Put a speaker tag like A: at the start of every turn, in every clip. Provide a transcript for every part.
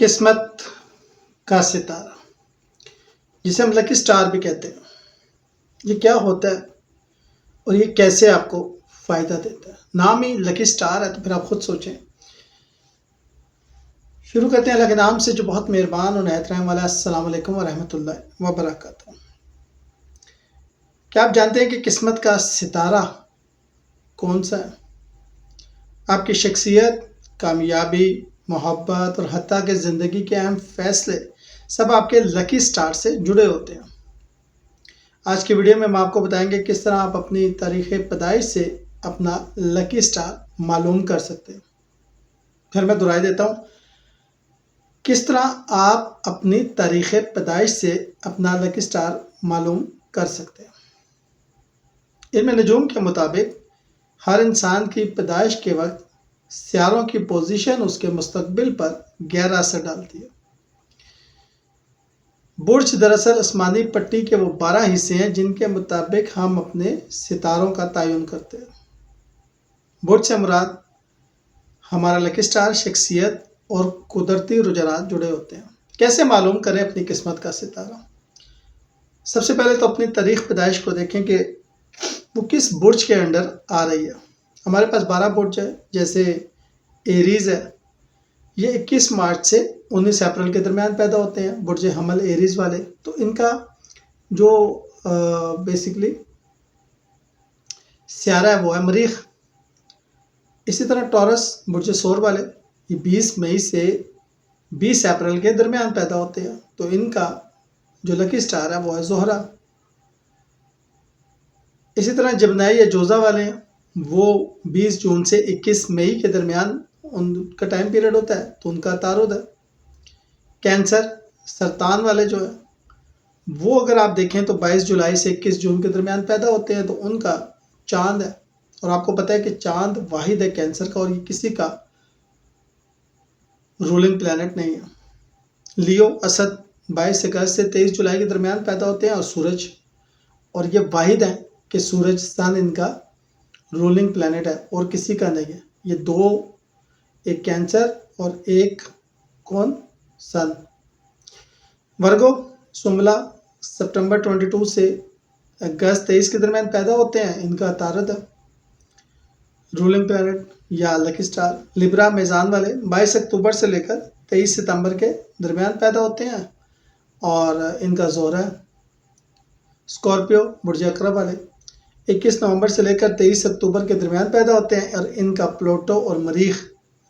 A: किस्मत का सितारा, जिसे हम लकी स्टार भी कहते हैं, ये क्या होता है और ये कैसे आपको फ़ायदा देता है? नाम ही लकी स्टार है तो फिर आप खुद सोचें। शुरू करते हैं अल्लाह के नाम से जो बहुत मेहरबान और निहायत रहम वाला है। अस्सलाम वालेकुम व रहमतुल्लाहि व बरकातहू। क्या आप जानते हैं कि किस्मत का सितारा कौन सा है? आपकी शख्सियत, कामयाबी, मोहब्बत और हत्ता के ज़िंदगी के अहम फैसले सब आपके लकी स्टार से जुड़े होते हैं। आज की वीडियो में हम आपको बताएंगे किस तरह आप अपनी तारीख़ पैदाइश से अपना लकी स्टार मालूम कर सकते हैं। फिर मैं दोहराई देता हूँ, किस तरह आप अपनी तारीख़ पैदाइश से अपना लकी स्टार मालूम कर सकते हैं। इल्म नजूम के मुताबिक हर इंसान की पैदाइश के वक्त सियारों की पोजीशन उसके मुस्तकबिल पर गहरा असर डालती है। बुर्ज दरअसल आसमानी पट्टी के वो 12 हिस्से हैं जिनके मुताबिक हम अपने सितारों का तयन करते हैं। बुर्ज से मुराद हमारा लकी स्टार, शख्सियत और कुदरती रुझानात जुड़े होते हैं। कैसे मालूम करें अपनी किस्मत का सितारा? सबसे पहले तो अपनी तारीख़ पैदाइश को देखें कि वो किस बुर्ज के अंडर आ रही है। हमारे पास 12 बुर्ज है, जैसे एरीज़ है, ये 21 मार्च से 19 अप्रैल के दरमियान पैदा होते हैं। बुर्ज हमल एरीज़ वाले, तो इनका जो बेसिकली सियारा है वो है मरीख। इसी तरह टॉरस बुर्ज सोर वाले ये 20 मई से 20 अप्रैल के दरमियान पैदा होते हैं, तो इनका जो लकी स्टार है वो है ज़ोहरा। इसी तरह जबनाई या जोज़ा वाले हैं, वो 20 जून से 21 मई के दरमियान उनका टाइम पीरियड होता है, तो उनका तारुद है। कैंसर, सरतान वाले जो है वो अगर आप देखें तो 22 जुलाई से 21 जून के दरमियान पैदा होते हैं, तो उनका चांद है। और आपको पता है कि चांद वाहिद है कैंसर का, और ये किसी का रूलिंग प्लैनेट नहीं है। लियो, असद 22 अगस्त से 23 जुलाई के दरमियान पैदा होते हैं, और सूरज, और ये वाहिद है कि सूरज सन इनका रूलिंग प्लैनेट है और किसी का नहीं है। ये दो, एक कैंसर और एक कौन, सन। वर्गो, सुमला सितंबर 22 से अगस्त 23 के दरमियान पैदा होते हैं, इनका तारद है, रूलिंग प्लैनेट या लकी स्टार। लिब्रा, मेज़ान वाले 22 अक्टूबर से लेकर 23 सितंबर के दरमियान पैदा होते हैं और इनका ज़ोहरा है। स्कॉर्पियो, बुर्ज अकरब वाले 21 नवंबर से लेकर 23 अक्टूबर के दरमियान पैदा होते हैं और इनका प्लूटो और मरीख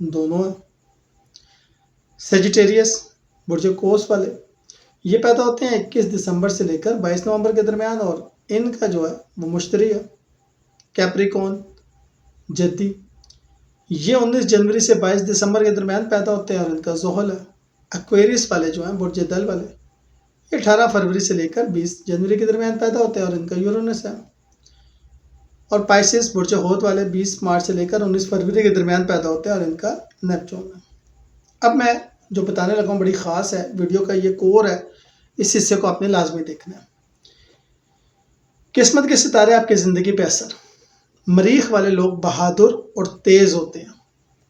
A: दोनों हैं। सेजिटेरियस, बुर्ज कोस वाले ये पैदा होते हैं 21 दिसंबर से लेकर 22 नवंबर के दरमियान, और इनका जो है वो मुश्तरी है। कैप्रिकॉर्न, जद्दी ये 19 जनवरी से 22 दिसंबर के दरमियान पैदा होते हैं और इनका ज़ोहल है। एक्वेरियस वाले जो हैं, बुर्ज दल वाले, ये 18 फरवरी से लेकर 20 जनवरी के दरमियान पैदा होते हैं और इनका यूरेनस है। और पाइसेस, बुर्ज होत वाले 20 मार्च से लेकर 19 फरवरी के दरमियान पैदा होते हैं और इनका नेपच्यून है। अब मैं जो बताने लगा हूँ बड़ी ख़ास है, वीडियो का ये कोर है, इस हिस्से को आपने लाजमी देखना है। किस्मत के सितारे आपकी ज़िंदगी पे असर। मरीख वाले लोग बहादुर और तेज़ होते हैं।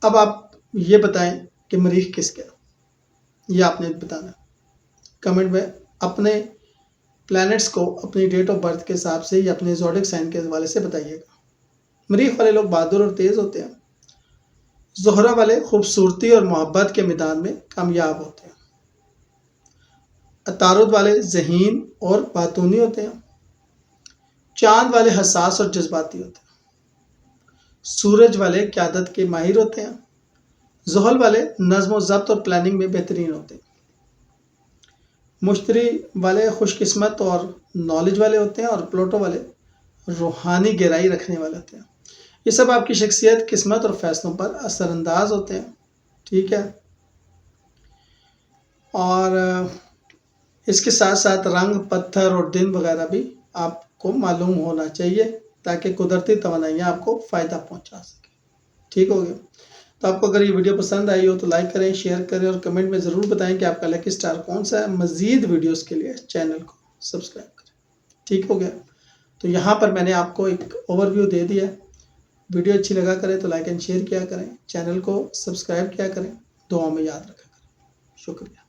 A: अब आप ये बताएं कि मरीख किसका है, ये आपने बताना है। कमेंट में अपने प्लैनेट्स को अपनी डेट ऑफ बर्थ के हिसाब से या अपने ज़ोडिक साइन के हवाले से बताइएगा। मरीख वाले लोग बहादुर और तेज़ होते हैं। ज़ोहरा वाले खूबसूरती और मोहब्बत के मैदान में कामयाब होते हैं। अतारुद वाले ज़हीन और बातूनी होते हैं। चांद वाले हसास और जज्बाती होते हैं। सूरज वाले क़यादत के माहिर होते हैं। ज़ुहल वाले नज़्म व ज़ब्त और प्लानिंग में बेहतरीन होते हैं। मुश्तरी वाले खुशकिस्मत और नॉलेज वाले होते हैं, और प्लूटो वाले रूहानी गहराई रखने वाले होते हैं। ये सब आपकी शख्सियत, किस्मत और फैसलों पर असरअंदाज होते हैं, ठीक है। और इसके साथ साथ रंग, पत्थर और दिन वगैरह भी आपको मालूम होना चाहिए ताकि कुदरती तवानाइयाँ आपको फ़ायदा पहुंचा सके। ठीक हो गया? तो आपको अगर ये वीडियो पसंद आई हो तो लाइक करें, शेयर करें और कमेंट में ज़रूर बताएं कि आपका लकी स्टार कौन सा है। मज़ीद वीडियोस के लिए चैनल को सब्सक्राइब करें। ठीक हो गया? तो यहाँ पर मैंने आपको एक ओवरव्यू दे दिया। वीडियो अच्छी लगा करें तो लाइक एंड शेयर किया करें, चैनल को सब्सक्राइब किया करें, दुआ में याद रखा करें। شکریہ.